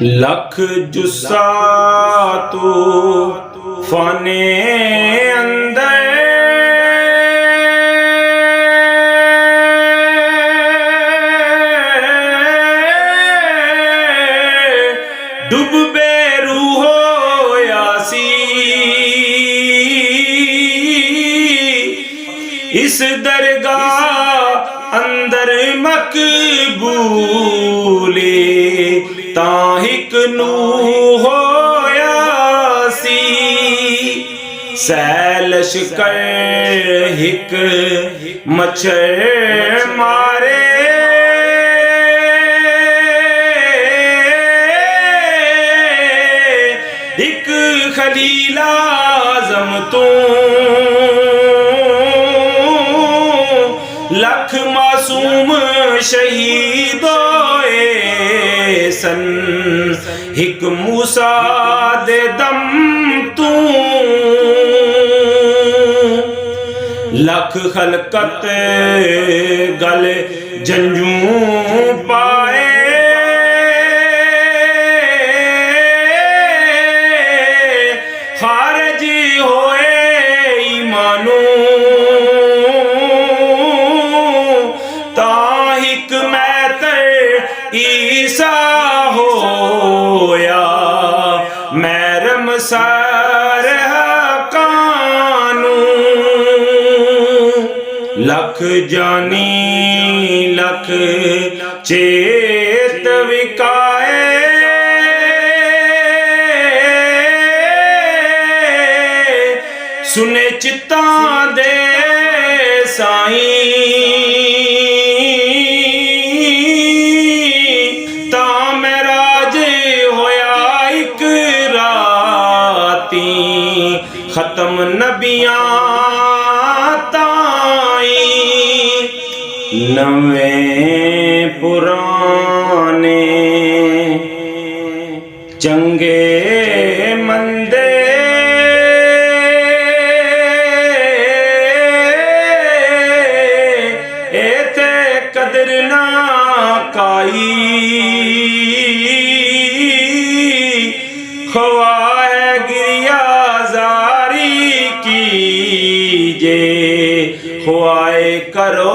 लख जुस्सा तो फाने अंदर डुबे रूहो यासी इस दरगाह अंदर मकबूले ताहिक नू होयासी सैलश कर हिक मच्छर मारे एक खलील आज़म तू लख मासूम शहीद होए सन हिक मूसा दे दम तू लख खलकत गल जंजू पाए खारज होए ईमानू ताहिक मैतर ईसा होया मैरम सार कानू लख जानी लख चेत विकाए सुने चित्ता दे साईं ता मेराज होया इक राती खत्म नबियां ताई नवे पुराने चंगे मंदे कदर ना काई ख्वाह गिरिया जारी कीजे ख्वाह करो